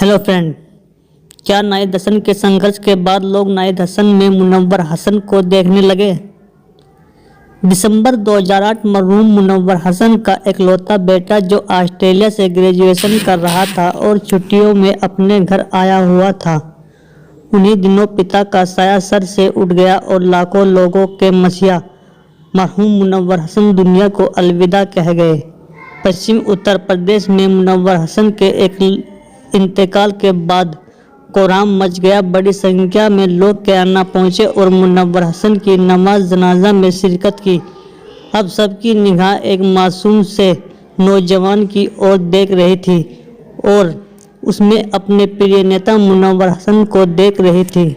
Hello friend, क्या नाहिद हसन के संघर्ष के बाद लोग नाहिद हसन में मुनव्वर हसन को देखने लगे? दिसंबर 2008 मरहूम मुनव्वर हसन का इकलौता बेटा जो ऑस्ट्रेलिया से ग्रेजुएशन कर रहा था और छुट्टियों में अपने घर आया हुआ था, उन्हीं दिनों पिता का साया सर से उठ गया और लाखों लोगों के मसीहा मरहूम मुनव्वर हसन दुनिया को अलविदा कह गए। पश्चिम उत्तर प्रदेश में मुनव्वर हसन के एक इंतकाल के बाद कोहराम मच गया। बड़ी संख्या में लोग कैराना पहुंचे और मुनव्वर हसन की नमाज जनाजा में शिरकत की। अब सबकी निगाह एक मासूम से नौजवान की ओर देख रही थी और उसमें अपने प्रिय नेता मुनव्वर हसन को देख रही थी।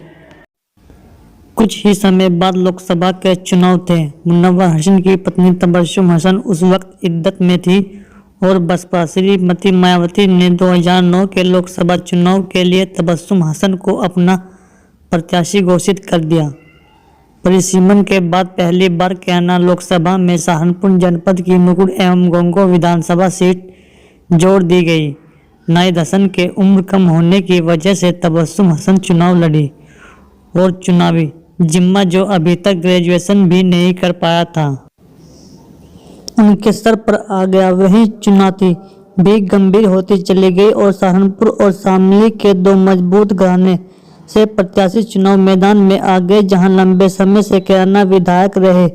कुछ ही समय बाद लोकसभा के चुनाव थे। मुनव्वर हसन की पत्नी तबस्सुम हसन उस वक्त इद्दत में थी और बसपा श्रीमती मायावती ने 2009 के लोकसभा चुनाव के लिए तबस्सुम हसन को अपना प्रत्याशी घोषित कर दिया। परिसीमन के बाद पहली बार कैराना लोकसभा में सहारनपुर जनपद की मुकुट एवं गोंगो विधानसभा सीट जोड़ दी गई। नाहिद हसन के उम्र कम होने की वजह से तबस्सुम हसन चुनाव लड़ी और चुनावी जिम्मा जो अभी तक ग्रेजुएशन भी नहीं कर पाया था, उनके सर पर आ गया। वही चुनौती भी गंभीर होती चली गई और सहारनपुर और शामली के दो मजबूत घराने से प्रत्याशी चुनाव मैदान में आ गए। जहां लंबे समय से कैराना विधायक रहे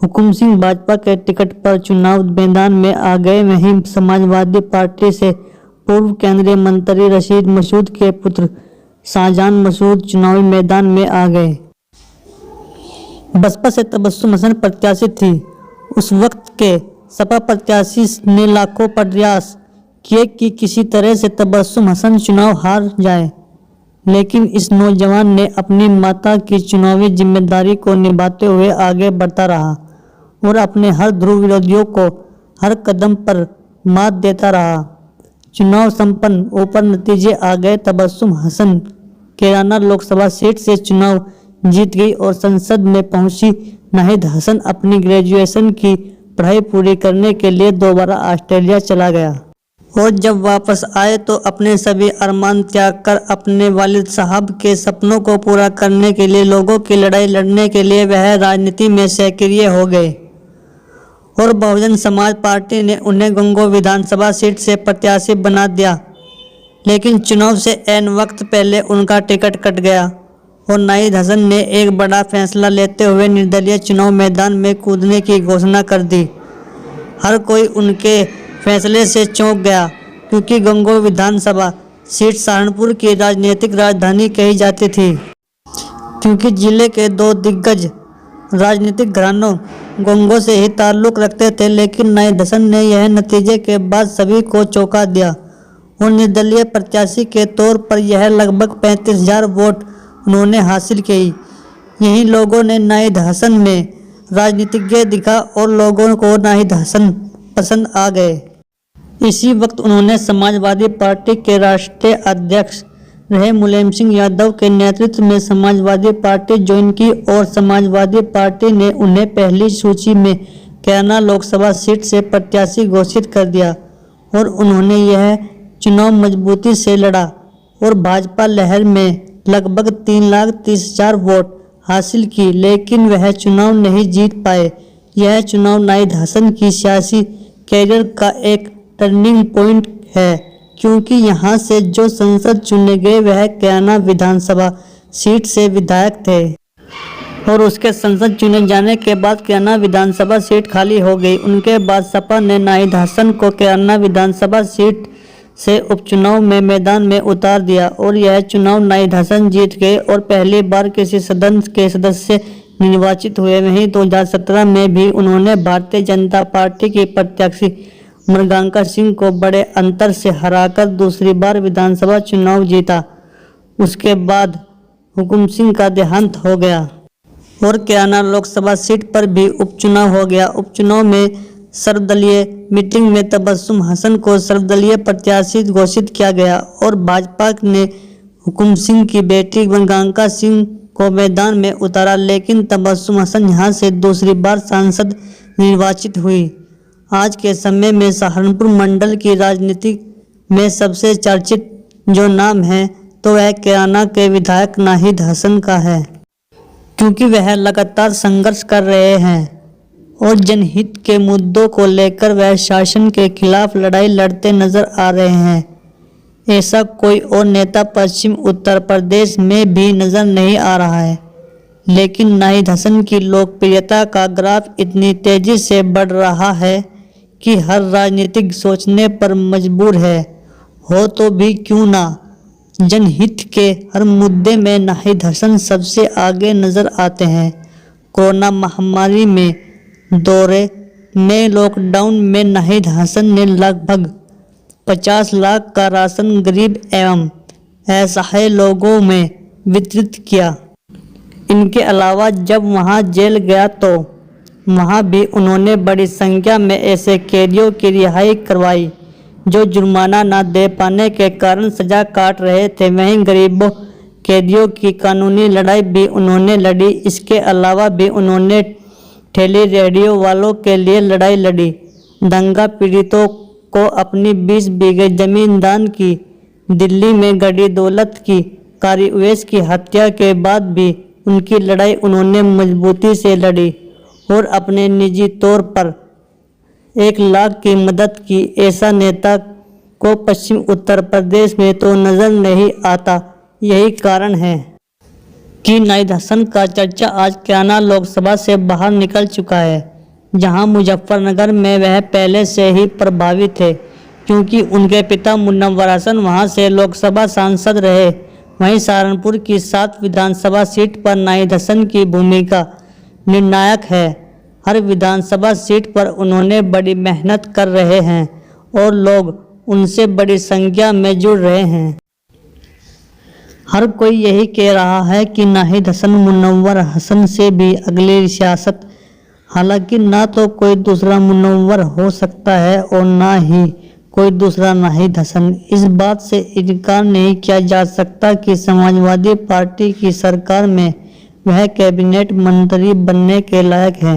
हुकुम सिंह भाजपा के टिकट पर चुनाव मैदान में आ गए, वहीं समाजवादी पार्टी से पूर्व केंद्रीय मंत्री रशीद मसूद के पुत्र शाहजहां मसूद चुनावी मैदान में आ गए। बसपा से तबस्सुम हसन प्रत्याशी थी। उस वक्त के सपा प्रत्याशी ने लाखों प्रयास किए कि किसी तरह से तबस्सुम हसन चुनाव हार जाए, लेकिन इस नौजवान ने अपनी माता की चुनावी जिम्मेदारी को निभाते हुए आगे बढ़ता रहा और अपने हर ध्रुव विरोधियों को हर कदम पर मात देता रहा। चुनाव संपन्न ऊपर नतीजे आ गए। तबस्सुम हसन कैराना लोकसभा सीट से चुनाव जीत गई और संसद में पहुंची। नाहिद हसन अपनी ग्रेजुएशन की पढ़ाई पूरी करने के लिए दोबारा ऑस्ट्रेलिया चला गया और जब वापस आए तो अपने सभी अरमान त्याग कर अपने वालिद साहब के सपनों को पूरा करने के लिए, लोगों की लड़ाई लड़ने के लिए वह राजनीति में सक्रिय हो गए और बहुजन समाज पार्टी ने उन्हें गोंगो विधानसभा सीट से प्रत्याशी बना दिया। लेकिन चुनाव से ऐन वक्त पहले उनका टिकट कट गया और नाहिद हसन ने एक बड़ा फैसला लेते हुए निर्दलीय चुनाव मैदान में कूदने की घोषणा कर दी। हर कोई उनके फैसले से चौंक गया, क्योंकि गोंगो विधानसभा सीट सहारनपुर की राजनीतिक राजधानी कही जाती थी, क्योंकि जिले के दो दिग्गज राजनीतिक घरानों गोंगो से ही ताल्लुक रखते थे। लेकिन नाहिद हसन ने यह नतीजे के बाद सभी को चौंका दिया और निर्दलीय प्रत्याशी के तौर पर यह लगभग 35,000 वोट उन्होंने हासिल की। यही लोगों ने नाहिद हसन में राजनीतिज्ञ दिखा और लोगों को नाहिद हसन पसंद आ गए। इसी वक्त उन्होंने समाजवादी पार्टी के राष्ट्रीय अध्यक्ष रहे मुलायम सिंह यादव के नेतृत्व में समाजवादी पार्टी ज्वाइन की और समाजवादी पार्टी ने उन्हें पहली सूची में कैराना लोकसभा सीट से प्रत्याशी घोषित कर दिया और उन्होंने यह चुनाव मजबूती से लड़ा और भाजपा लहर में लगभग 3,30,000 वोट हासिल की, लेकिन वह चुनाव नहीं जीत पाए। यह चुनाव नाहिद हसन की सियासी कैरियर का एक टर्निंग पॉइंट है, क्योंकि यहाँ से जो संसद चुने गए वह कैराना विधानसभा सीट से विधायक थे और उसके संसद चुने जाने के बाद कैराना विधानसभा सीट खाली हो गई। उनके बाद सपा ने नाहिद हसन को कैराना विधानसभा सीट से उपचुनाव में मैदान में उतार दिया और यह चुनाव नाहिद हसन जीत गए और पहली बार किसी सदन के सदस्य निर्वाचित हुए। वहीं 2017 में भी उन्होंने भारतीय जनता पार्टी की प्रत्याशी मृगांका सिंह को बड़े अंतर से हराकर दूसरी बार विधानसभा चुनाव जीता। उसके बाद हुकुम सिंह का देहांत हो गया और कैराना लोकसभा सीट पर भी उपचुनाव हो गया। उपचुनाव में सर्वदलीय मीटिंग में तबस्सुम हसन को सर्वदलीय प्रत्याशी घोषित किया गया और भाजपा ने हुकुम सिंह की बेटी मृगांका सिंह को मैदान में उतारा, लेकिन तबस्सुम हसन यहां से दूसरी बार सांसद निर्वाचित हुई। आज के समय में सहारनपुर मंडल की राजनीति में सबसे चर्चित जो नाम है तो वह कैराना के विधायक नाहिद हसन का है, क्योंकि वह लगातार संघर्ष कर रहे हैं और जनहित के मुद्दों को लेकर वह शासन के खिलाफ लड़ाई लड़ते नजर आ रहे हैं। ऐसा कोई और नेता पश्चिम उत्तर प्रदेश में भी नजर नहीं आ रहा है, लेकिन नाहिद हसन की लोकप्रियता का ग्राफ इतनी तेजी से बढ़ रहा है कि हर राजनीतिक सोचने पर मजबूर है। हो तो भी क्यों ना, जनहित के हर मुद्दे में नाहिद हसन सबसे आगे नजर आते हैं। कोरोना महामारी में दौरे में लॉकडाउन में नाहिद हसन ने लगभग 50 लाख का राशन गरीब एवं असहाय लोगों में वितरित किया। इनके अलावा जब वहां जेल गया तो वहां भी उन्होंने बड़ी संख्या में ऐसे कैदियों की रिहाई करवाई जो जुर्माना न दे पाने के कारण सजा काट रहे थे। वहीं गरीबों कैदियों की कानूनी लड़ाई भी उन्होंने लड़ी। इसके अलावा भी उन्होंने ठेली रेहड़ियों वालों के लिए लड़ाई लड़ी। दंगा पीड़ितों को अपनी 20 बीघे जमीन दान की। दिल्ली में गड़ी दौलत की कारी उवैस की हत्या के बाद भी उनकी लड़ाई उन्होंने मजबूती से लड़ी और अपने निजी तौर पर 1 लाख की मदद की। ऐसा नेता को पश्चिम उत्तर प्रदेश में तो नजर नहीं आता। यही कारण है कि नाहिद हसन का चर्चा आज कैराना लोकसभा से बाहर निकल चुका है, जहां मुजफ्फरनगर में वह पहले से ही प्रभावित थे, क्योंकि उनके पिता मुनव्वर हसन वहां से लोकसभा सांसद रहे। वहीं सहारनपुर की 7 विधानसभा सीट पर नाहिद हसन की भूमिका निर्णायक है। हर विधानसभा सीट पर उन्होंने बड़ी मेहनत कर रहे हैं और लोग उनसे बड़ी संख्या में जुड़ रहे हैं। हर कोई यही कह रहा है कि नाहिद हसन मुनव्वर हसन से भी अगली सियासत। हालांकि ना तो कोई दूसरा मुनव्वर हो सकता है और ना ही कोई दूसरा नाहिद हसन। इस बात से इनकार नहीं किया जा सकता कि समाजवादी पार्टी की सरकार में वह कैबिनेट मंत्री बनने के लायक है।